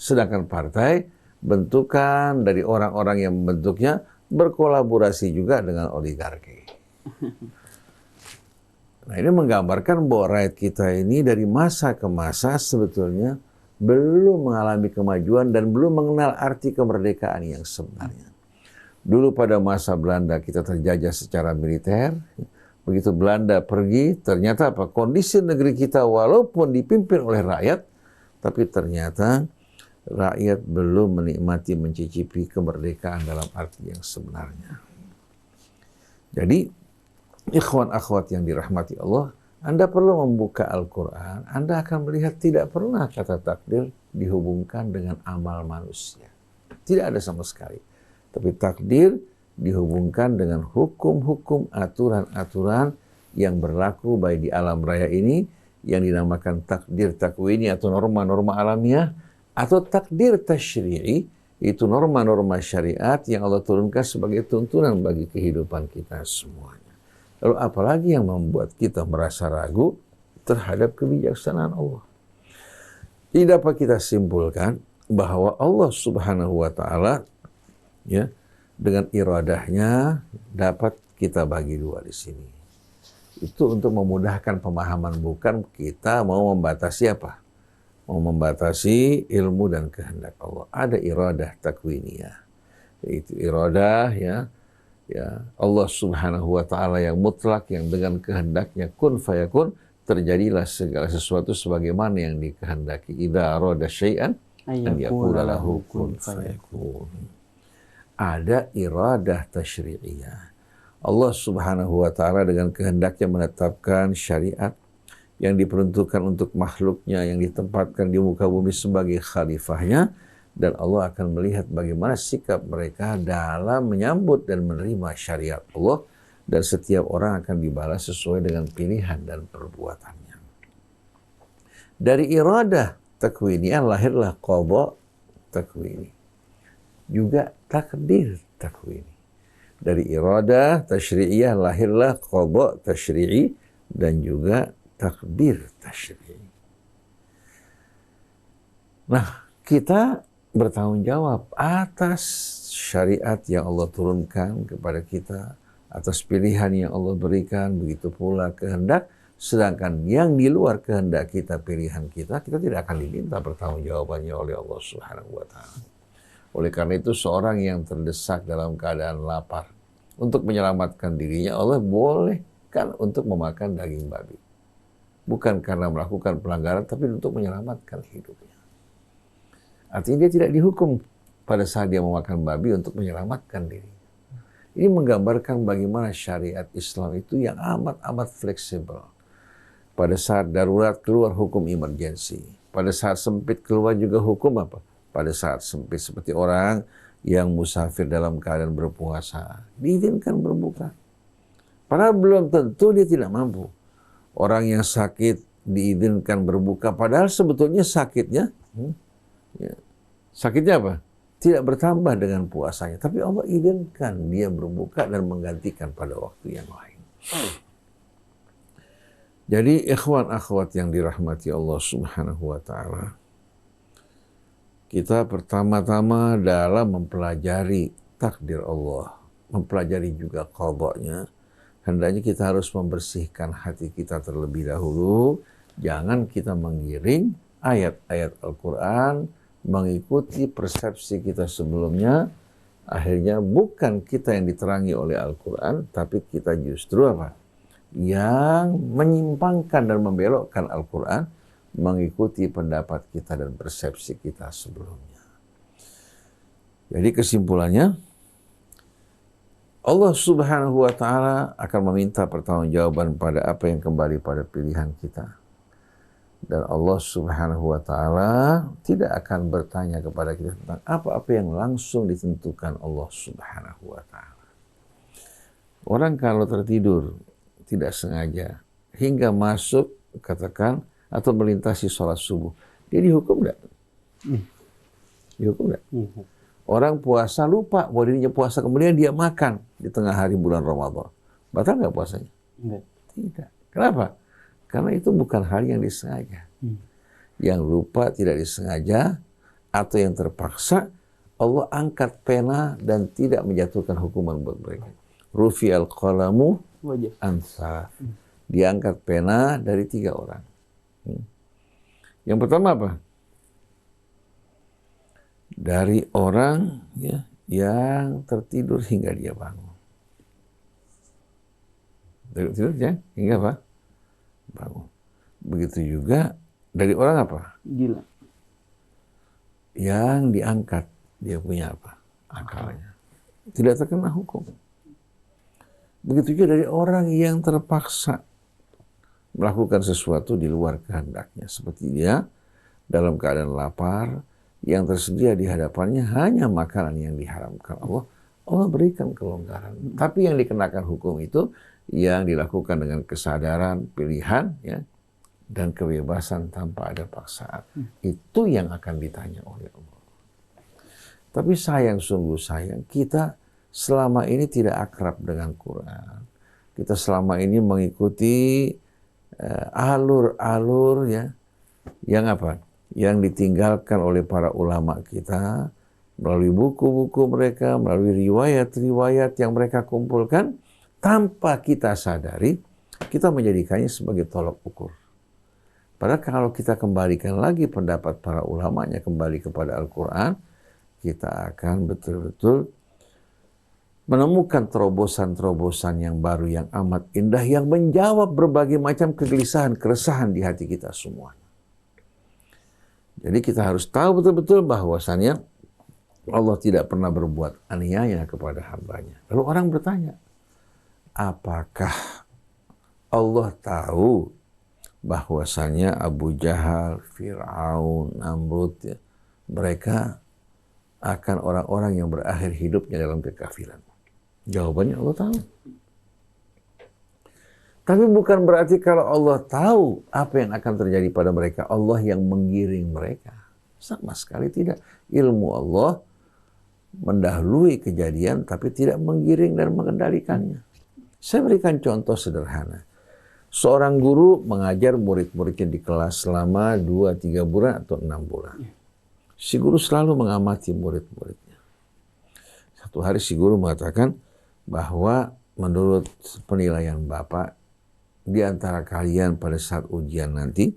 B: Sedangkan partai bentukan dari orang-orang yang membentuknya berkolaborasi juga dengan oligarki. Nah, ini menggambarkan bahwa rakyat kita ini dari masa ke masa sebetulnya belum mengalami kemajuan dan belum mengenal arti kemerdekaan yang sebenarnya. Dulu pada masa Belanda kita terjajah secara militer. Begitu Belanda pergi, ternyata apa? Kondisi negeri kita walaupun dipimpin oleh rakyat, tapi ternyata rakyat belum menikmati, mencicipi kemerdekaan dalam arti yang sebenarnya. Jadi, ikhwan akhwat yang dirahmati Allah, Anda perlu membuka Al-Quran, Anda akan melihat tidak pernah kata takdir dihubungkan dengan amal manusia. Tidak ada sama sekali. Tapi takdir dihubungkan dengan hukum-hukum, aturan-aturan yang berlaku baik di alam raya ini, yang dinamakan takdir takwini atau norma-norma alamiah, atau takdir tasyri'i, itu norma-norma syariat yang Allah turunkan sebagai tuntunan bagi kehidupan kita semuanya. Lalu apalagi yang membuat kita merasa ragu terhadap kebijaksanaan Allah? Ini dapat kita simpulkan bahwa Allah Subhanahu wa Ta'ala ya dengan iradahnya dapat kita bagi dua di sini. Itu untuk memudahkan pemahaman, bukan kita mau membatasi apa? Mau membatasi ilmu dan kehendak Allah. Ada iradah takwiniyah. Itu iradah ya Allah Subhanahu wa Ta'ala yang mutlak, yang dengan kehendaknya kun fayakun, terjadilah segala sesuatu sebagaimana yang dikehendaki. Idza arada syai'an an yaqula lahu kun fayakun. Ada iradah tasyri'iyah. Allah Subhanahu wa taala dengan kehendaknya menetapkan syariat yang diperuntukkan untuk makhluknya yang ditempatkan di muka bumi sebagai khalifahnya, dan Allah akan melihat bagaimana sikap mereka dalam menyambut dan menerima syariat Allah, dan setiap orang akan dibalas sesuai dengan pilihan dan perbuatannya. Dari iradah takwiniyah lahirlah qada takwini, juga takdir takwini. Dari iradah tasyri'iyah lahirlah qada tasyri'i dan juga takdir tasyri'i. Nah, kita bertanggung jawab atas syariat yang Allah turunkan kepada kita, atas pilihan yang Allah berikan, begitu pula kehendak. Sedangkan yang di luar kehendak kita, pilihan kita, kita tidak akan diminta pertanggungjawabannya oleh Allah Subhanahu wa taala. Oleh karena itu, seorang yang terdesak dalam keadaan lapar, untuk menyelamatkan dirinya, Allah bolehkan untuk memakan daging babi. Bukan karena melakukan pelanggaran, tapi untuk menyelamatkan hidupnya. Artinya dia tidak dihukum pada saat dia memakan babi untuk menyelamatkan diri. Ini menggambarkan bagaimana syariat Islam itu yang amat-amat fleksibel. Pada saat darurat keluar hukum emergensi. Pada saat sempit keluar juga hukum apa? Pada saat sempit, seperti orang yang musafir dalam keadaan berpuasa, diizinkan berbuka. Padahal belum tentu dia tidak mampu. Orang yang sakit diizinkan berbuka, padahal sebetulnya sakitnya, sakitnya apa? Tidak bertambah dengan puasanya. Tapi Allah izinkan dia berbuka dan menggantikan pada waktu yang lain. Jadi ikhwan akhwat yang dirahmati Allah Subhanahu wa taala, kita pertama-tama dalam mempelajari takdir Allah, mempelajari juga qadanya, hendaknya kita harus membersihkan hati kita terlebih dahulu. Jangan kita menggiring ayat-ayat Al-Quran, mengikuti persepsi kita sebelumnya. Akhirnya bukan kita yang diterangi oleh Al-Quran, tapi kita justru apa? Yang menyimpangkan dan membelokkan Al-Quran, mengikuti pendapat kita dan persepsi kita sebelumnya. Jadi kesimpulannya, Allah Subhanahu wa taala akan meminta pertanggungjawaban pada apa yang kembali pada pilihan kita. Dan Allah Subhanahu wa taala tidak akan bertanya kepada kita tentang apa-apa yang langsung ditentukan Allah Subhanahu wa taala. Orang kalau tertidur tidak sengaja hingga masuk, katakan, atau melintasi sholat subuh, dia dihukum enggak? Dihukum enggak? Orang puasa lupa bahwa dirinya puasa, kemudian dia makan di tengah hari bulan Ramadan. Batal nggak puasanya? Enggak. Tidak. Kenapa? Karena itu bukan hal yang disengaja. Yang lupa, tidak disengaja, atau yang terpaksa, Allah angkat pena dan tidak menjatuhkan hukuman buat mereka. Rufi'al qalamu an thalath. Diangkat pena dari 3 orang. Yang pertama apa? Dari orang yang tertidur hingga dia bangun. Tertidur ya, hingga apa? Bangun. Begitu juga dari orang apa?
A: Gila.
B: Yang diangkat, dia punya apa? Akalnya. Tidak terkena hukum. Begitu juga dari orang yang terpaksa melakukan sesuatu di luar kehendaknya. Seperti dia dalam keadaan lapar, yang tersedia di hadapannya hanya makanan yang diharamkan Allah. Allah berikan kelonggaran. Tapi yang dikenakan hukum itu yang dilakukan dengan kesadaran, pilihan, dan kebebasan tanpa ada paksaan. Itu yang akan ditanya oleh Allah. Tapi sayang, sungguh sayang, kita selama ini tidak akrab dengan Quran. Kita selama ini mengikuti alur-alur yang apa? Yang ditinggalkan oleh para ulama kita melalui buku-buku mereka, melalui riwayat-riwayat yang mereka kumpulkan, tanpa kita sadari, kita menjadikannya sebagai tolok ukur. Padahal kalau kita kembalikan lagi pendapat para ulamanya kembali kepada Al-Quran, kita akan betul-betul menemukan terobosan-terobosan yang baru, yang amat indah, yang menjawab berbagai macam kegelisahan, keresahan di hati kita semua. Jadi kita harus tahu betul-betul bahwasannya Allah tidak pernah berbuat aniaya kepada hambanya. Lalu orang bertanya, apakah Allah tahu bahwasannya Abu Jahal, Fir'aun, Namrud, ya, mereka akan orang-orang yang berakhir hidupnya dalam kekafiran? Jawabannya Allah tahu. Tapi bukan berarti kalau Allah tahu apa yang akan terjadi pada mereka, Allah yang menggiring mereka. Sama sekali tidak. Ilmu Allah mendahului kejadian tapi tidak menggiring dan mengendalikannya. Saya berikan contoh sederhana. Seorang guru mengajar murid-muridnya di kelas selama 2-3 bulan atau 6 bulan. Si guru selalu mengamati murid-muridnya. Satu hari si guru mengatakan bahwa menurut penilaian Bapak, di antara kalian pada saat ujian nanti,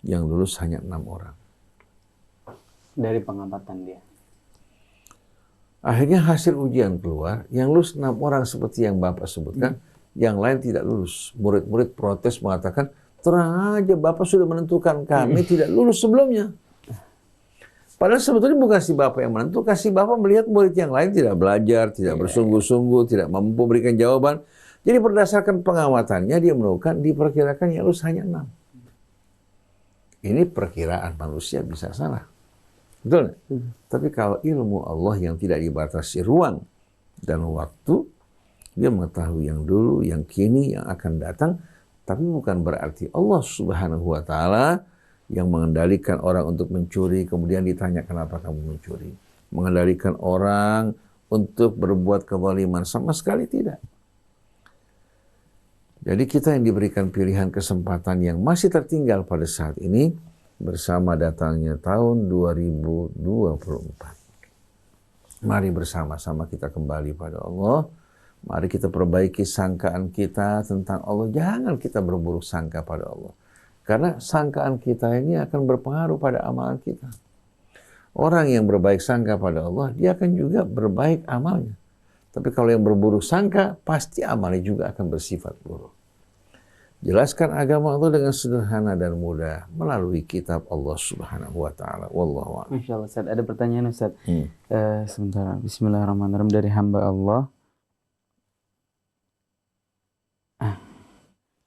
B: yang lulus hanya 6 orang.
A: Dari pengamatan dia.
B: Akhirnya hasil ujian keluar, yang lulus 6 orang seperti yang Bapak sebutkan, yang lain tidak lulus. Murid-murid protes mengatakan, terang aja Bapak sudah menentukan kami tidak lulus sebelumnya. Padahal sebetulnya bukan si Bapak yang menentukan, si Bapak melihat murid yang lain tidak belajar, tidak bersungguh-sungguh, tidak mampu memberikan jawaban. Jadi berdasarkan pengawatannya dia menemukan diperkirakan yang lulus hanya 6. Ini perkiraan manusia bisa salah. Betul? Tapi kalau ilmu Allah yang tidak dibatasi ruang dan waktu, dia mengetahui yang dulu, yang kini, yang akan datang, tapi bukan berarti Allah Subhanahu wa taala yang mengendalikan orang untuk mencuri kemudian ditanya kenapa kamu mencuri. Mengendalikan orang untuk berbuat kezaliman, sama sekali tidak. Jadi kita yang diberikan pilihan kesempatan yang masih tertinggal pada saat ini bersama datangnya tahun 2024. Mari bersama-sama kita kembali pada Allah. Mari kita perbaiki sangkaan kita tentang Allah. Jangan kita berburuk sangka pada Allah. Karena sangkaan kita ini akan berpengaruh pada amalan kita. Orang yang berbaik sangka pada Allah, dia akan juga berbaik amalnya. Tapi kalau yang berburuk sangka, pasti amalnya juga akan bersifat buruk. Jelaskan agama Allah dengan sederhana dan mudah melalui kitab Allah Subhanahu wa taala. Wallahu a'lam.
A: Masya Allah, Ustaz. Ada pertanyaan, Ustaz. Sebentar. Bismillahirrahmanirrahim dari hamba Allah.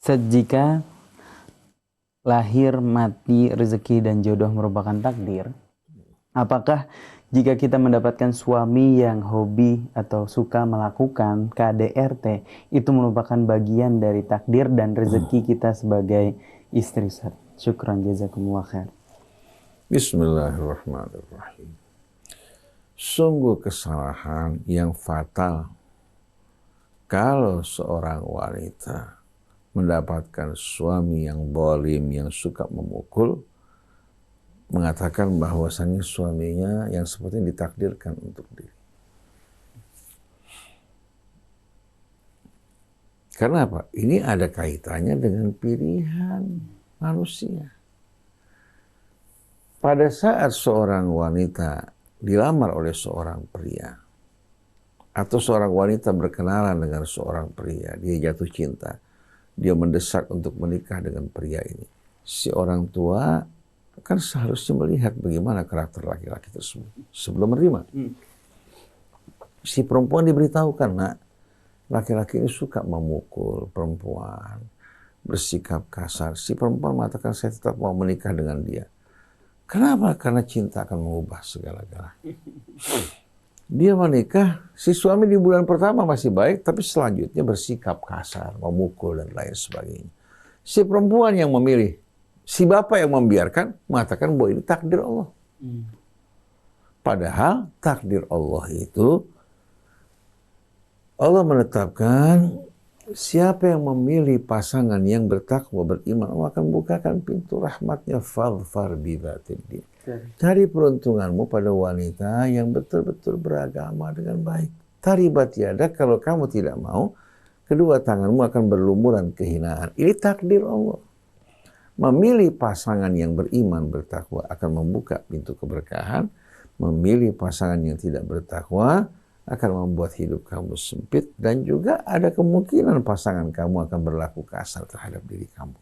A: Ustaz, jika lahir, mati, rezeki, dan jodoh merupakan takdir, apakah jika kita mendapatkan suami yang hobi atau suka melakukan KDRT, itu merupakan bagian dari takdir dan rezeki kita sebagai istri, Ustaz? Syukran, jazakumullah khair.
B: Bismillahirrahmanirrahim. Sungguh kesalahan yang fatal kalau seorang wanita mendapatkan suami yang zalim, yang suka memukul, mengatakan bahwasannya suaminya yang sepertinya ditakdirkan untuk diri. Karena apa? Ini ada kaitannya dengan pilihan manusia. Pada saat seorang wanita dilamar oleh seorang pria, atau seorang wanita berkenalan dengan seorang pria, dia jatuh cinta, dia mendesak untuk menikah dengan pria ini. Si orang tua kan seharusnya melihat bagaimana karakter laki-laki tersebut sebelum menerima. Si perempuan diberitahukan, nak, laki-laki ini suka memukul perempuan, bersikap kasar. Si perempuan mengatakan, saya tetap mau menikah dengan dia. Kenapa? Karena cinta akan mengubah segala-galanya. Dia menikah, si suami di bulan pertama masih baik, tapi selanjutnya bersikap kasar, memukul dan lain sebagainya. Si perempuan yang memilih, si bapak yang membiarkan, mengatakan bahwa ini takdir Allah. Padahal takdir Allah itu, Allah menetapkan siapa yang memilih pasangan yang bertakwa, beriman, Allah akan bukakan pintu rahmatnya. Fadfar bidzatiddin. Cari peruntunganmu pada wanita yang betul-betul beragama dengan baik. Taribat yada, kalau kamu tidak mau, kedua tanganmu akan berlumuran kehinaan. Ini takdir Allah. Memilih pasangan yang beriman, bertakwa akan membuka pintu keberkahan. Memilih pasangan yang tidak bertakwa akan membuat hidup kamu sempit. Dan juga ada kemungkinan pasangan kamu akan berlaku kasar terhadap diri kamu.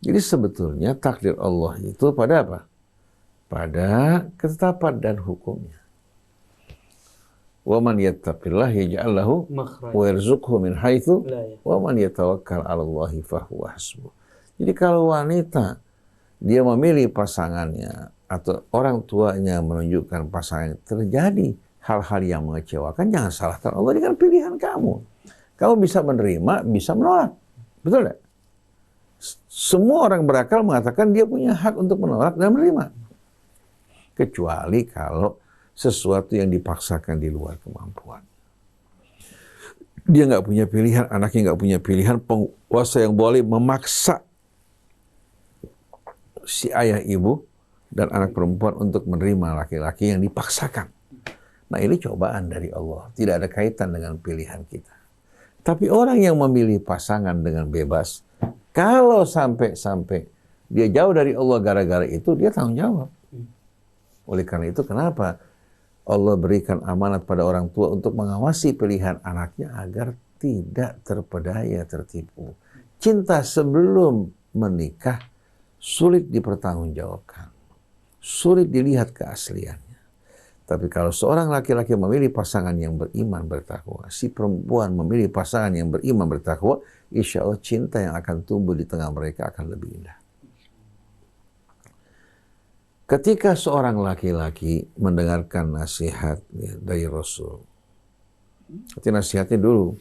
B: Jadi sebetulnya takdir Allah itu pada apa? pada ketetapan dan hukumnya. Wa man yattaqillah yaj'al lahu wa yarzuqhu min haitsu wa man yatawakkal 'ala Allahi fahuwa hasbuh. Jadi kalau wanita dia memilih pasangannya atau orang tuanya menunjukkan pasangan, terjadi hal-hal yang mengecewakan, jangan salahkan Allah. Ini kan pilihan kamu. Kamu bisa menerima, bisa menolak. Betul tidak? Semua orang berakal mengatakan dia punya hak untuk menolak dan menerima. Kecuali kalau sesuatu yang dipaksakan di luar kemampuan. Dia nggak punya pilihan, anaknya nggak punya pilihan, penguasa yang boleh memaksa si ayah ibu dan anak perempuan untuk menerima laki-laki yang dipaksakan. Nah, ini cobaan dari Allah, tidak ada kaitan dengan pilihan kita. Tapi orang yang memilih pasangan dengan bebas, kalau sampai dia jauh dari Allah gara-gara itu, dia tanggung jawab. Oleh karena itu, kenapa Allah berikan amanat pada orang tua untuk mengawasi pilihan anaknya agar tidak terpedaya, tertipu. Cinta sebelum menikah sulit dipertanggungjawabkan, sulit dilihat keasliannya. Tapi kalau seorang laki-laki memilih pasangan yang beriman bertakwa, si perempuan memilih pasangan yang beriman bertakwa, insya Allah cinta yang akan tumbuh di tengah mereka akan lebih indah. Ketika seorang laki-laki mendengarkan nasihat dari Rasul, itu nasihatnya dulu.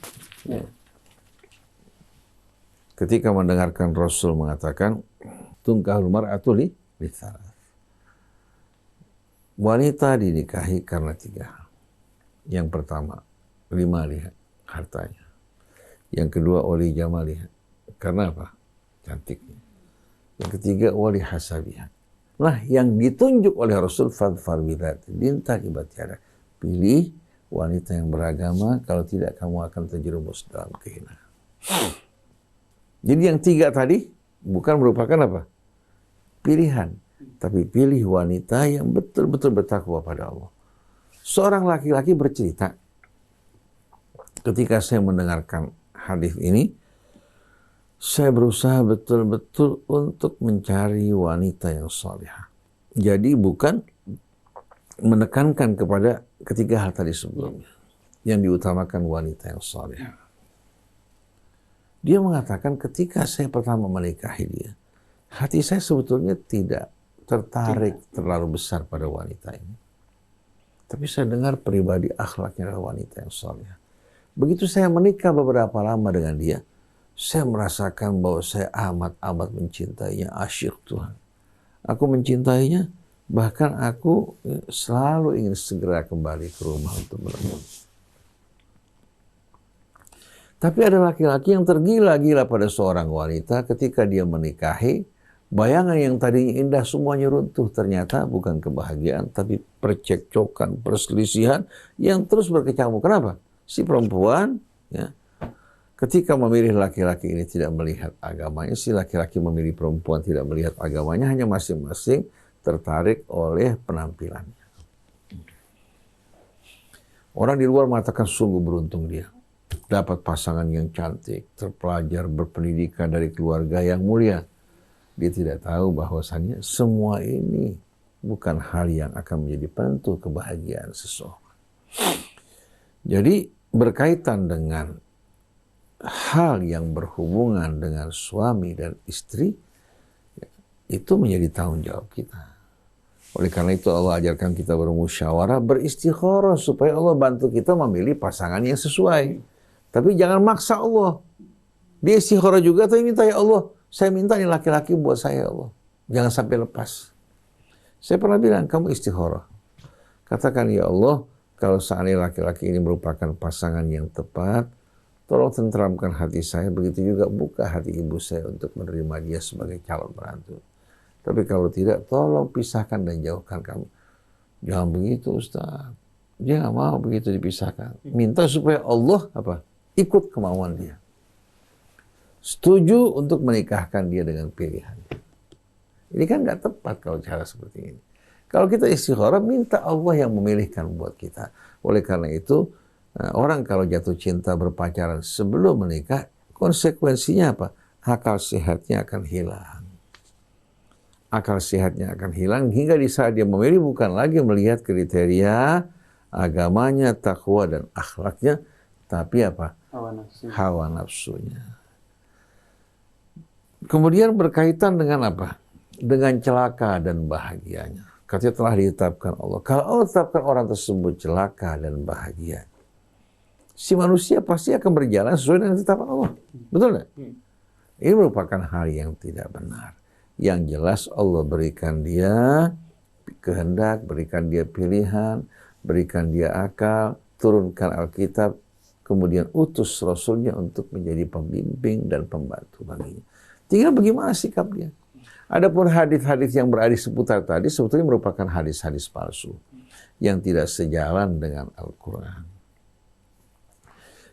B: Ketika mendengarkan Rasul mengatakan, tungkahul mar'atu li thalath. Wanita dinikahi karena 3 hal. Yang pertama, 5 lihat hartanya. Yang kedua, wali jamaliha. Karena apa? Cantiknya. Yang ketiga, wali hasabiha. Nah, yang ditunjuk oleh Rasul fadfar bidzati dinta ibatiara. Pilih wanita yang beragama, kalau tidak kamu akan terjerumus dalam kehinaan. Jadi yang 3 tadi bukan merupakan apa? Pilihan, tapi pilih wanita yang betul-betul bertakwa pada Allah. Seorang laki-laki bercerita, ketika saya mendengarkan hadis ini, saya berusaha betul-betul untuk mencari wanita yang salihah. Jadi bukan menekankan kepada ketiga hal tadi sebelumnya. Yang diutamakan wanita yang salihah. Dia mengatakan ketika saya pertama menikahi dia, hati saya sebetulnya tidak tertarik terlalu besar pada wanita ini. Tapi saya dengar pribadi akhlaknya adalah wanita yang salihah. Begitu saya menikah beberapa lama dengan dia, saya merasakan bahwa saya amat mencintainya, asyik Tuhan. Aku mencintainya, bahkan aku selalu ingin segera kembali ke rumah untuk menemui. Tapi ada laki-laki yang tergila-gila pada seorang wanita ketika dia menikahi, bayangan yang tadinya indah semuanya runtuh. Ternyata bukan kebahagiaan, tapi percekcokan, perselisihan yang terus berkecamuk. Kenapa? Si perempuan, ya, ketika memilih laki-laki ini tidak melihat agamanya, si laki-laki memilih perempuan tidak melihat agamanya, hanya masing-masing tertarik oleh penampilannya. Orang di luar mengatakan sungguh beruntung dia. Dapat pasangan yang cantik, terpelajar, berpendidikan dari keluarga yang mulia. Dia tidak tahu bahwasannya semua ini bukan hal yang akan menjadi penentu kebahagiaan seseorang. Jadi berkaitan dengan hal yang berhubungan dengan suami dan istri, itu menjadi tanggung jawab kita. Oleh karena itu Allah ajarkan kita bermusyawarah, beristikharah supaya Allah bantu kita memilih pasangan yang sesuai. Tapi jangan maksa Allah. Dia istikharah juga, tapi minta, ya Allah, saya minta nih laki-laki buat saya, ya Allah. Jangan sampai lepas. Saya pernah bilang, kamu istikharah. Katakan, ya Allah, kalau seandainya laki-laki ini merupakan pasangan yang tepat, tolong tentramkan hati saya, begitu juga buka hati ibu saya untuk menerima dia sebagai calon menantu. Tapi kalau tidak, tolong pisahkan dan jauhkan kamu. Jangan begitu, Ustaz. Dia nggak mau begitu dipisahkan. Minta supaya Allah ikut kemauan dia. Setuju untuk menikahkan dia dengan pilihannya. Ini kan nggak tepat kalau cara seperti ini. Kalau kita istikharah, minta Allah yang memilihkan buat kita. Oleh karena itu, orang kalau jatuh cinta berpacaran sebelum menikah, konsekuensinya apa? Akal sehatnya akan hilang. akal sehatnya akan hilang hingga di saat dia memilih bukan lagi melihat kriteria agamanya, takwa dan akhlaknya, tapi apa? Hawa nafsunya. Kemudian berkaitan dengan apa? Dengan celaka dan bahagianya. Katanya telah ditetapkan Allah. Kalau Allah tetapkan orang tersebut celaka dan bahagia, si manusia pasti akan berjalan sesuai dengan ketetapan Allah. Betul nggak? Ini merupakan hal yang tidak benar. Yang jelas Allah berikan dia kehendak, berikan dia pilihan, berikan dia akal, turunkan Alkitab, kemudian utus Rasulnya untuk menjadi pembimbing dan pembantu baginya. Tinggal bagaimana sikap dia. Adapun hadis-hadis yang berada seputar tadi sebetulnya merupakan hadis-hadis palsu yang tidak sejalan dengan Al-Quran.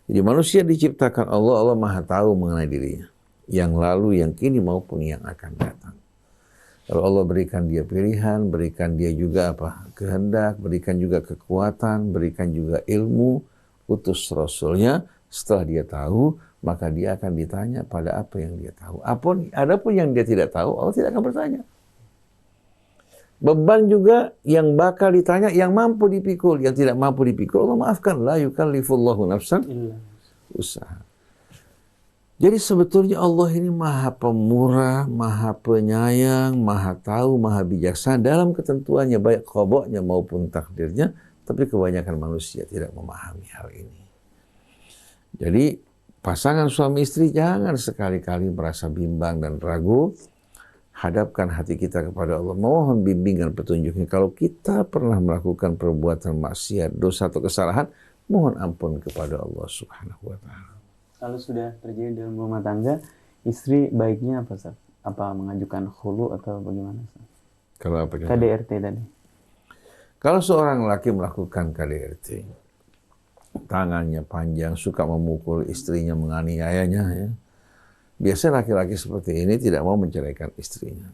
B: Jadi manusia diciptakan Allah, Allah Maha tahu mengenai dirinya, yang lalu, yang kini maupun yang akan datang. Kalau Allah berikan dia pilihan, berikan dia juga apa? Kehendak, berikan juga kekuatan, berikan juga ilmu, utus Rasulnya. Setelah dia tahu, maka dia akan ditanya pada apa yang dia tahu. Adapun yang dia tidak tahu, Allah tidak akan bertanya. Beban juga yang bakal ditanya, yang mampu dipikul, yang tidak mampu dipikul, Allah maafkan. La yukallifullahu nafsan usaha. Jadi sebetulnya Allah ini Maha Pemurah, Maha Penyayang, Maha Tahu, Maha Bijaksana dalam ketentuannya, baik qadanya maupun takdirnya, tapi kebanyakan manusia tidak memahami hal ini. Jadi pasangan suami istri jangan sekali-kali merasa bimbang dan ragu. Hadapkan hati kita kepada Allah. Mohon bimbingan petunjuknya. Kalau kita pernah melakukan perbuatan maksiat, dosa atau kesalahan, mohon ampun kepada Allah Subhanahu wa Ta'ala.
A: Kalau sudah terjadi dalam rumah tangga, istri baiknya apa, Ustaz? Apa mengajukan khulu atau bagaimana, Ustaz?
B: Kalau apa?
A: KDRT tadi.
B: Kalau seorang laki melakukan KDRT, tangannya panjang, suka memukul istrinya, menganiayanya, ya. Biasanya laki-laki seperti ini tidak mau menceraikan istrinya.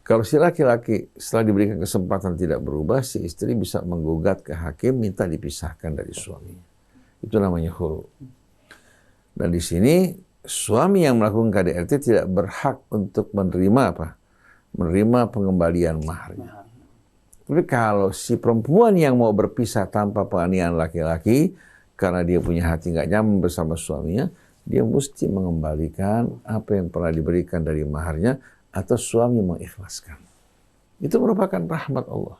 B: Kalau si laki-laki setelah diberikan kesempatan tidak berubah, si istri bisa menggugat ke hakim minta dipisahkan dari suaminya. Itu namanya khulu. Dan di sini suami yang melakukan KDRT tidak berhak untuk menerima apa? Menerima pengembalian maharnya. Tapi kalau si perempuan yang mau berpisah tanpa penganiayaan laki-laki karena dia punya hati nggak nyaman bersama suaminya, dia mesti mengembalikan apa yang pernah diberikan dari maharnya atau suami mengikhlaskan. Itu merupakan rahmat Allah.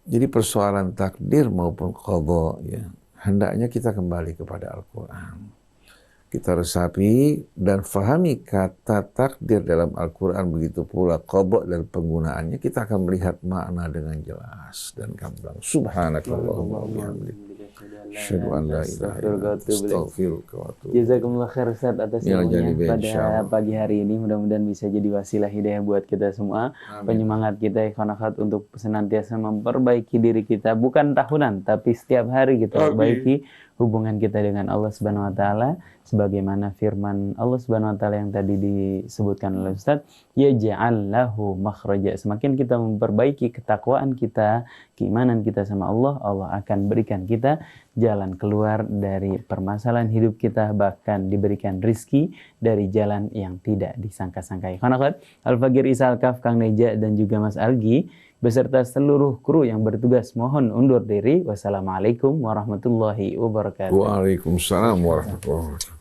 B: Jadi persoalan takdir maupun qadha, ya, hendaknya kita kembali kepada Al-Quran. Kita resapi dan fahami kata takdir dalam Al-Quran, begitu pula qadha dan penggunaannya, kita akan melihat makna dengan jelas dan gamblang. Subhanakallahumma wa bihamdika, asyhadu an la ilaha illa anta, astaghfiruka wa atubu ilaik.
A: Jazakumullah khair Ustaz atas ilmunya pada pagi hari ini. Mudah-mudahan bisa jadi wasilah hidayah buat kita semua. Amin. Penyemangat kita ikhwan akhwat untuk senantiasa memperbaiki diri kita, bukan tahunan tapi setiap hari kita perbaiki hubungan kita dengan Allah Subhanahu wa taala, sebagaimana firman Allah Subhanahu wa taala yang tadi disebutkan oleh Ustaz, yaj'al lahu makhraja. Semakin kita memperbaiki ketakwaan kita, keimanan kita sama Allah, Allah akan berikan kita jalan keluar dari permasalahan hidup kita, bahkan diberikan rizki dari jalan yang tidak disangka-sangka. Khanakat Al-Fagir Isa Al-Kaf, Kang Neja dan juga Mas Algi beserta seluruh kru yang bertugas mohon undur diri. Wassalamualaikum warahmatullahi wabarakatuh.
B: Waalaikumsalam warahmatullahi wabarakatuh.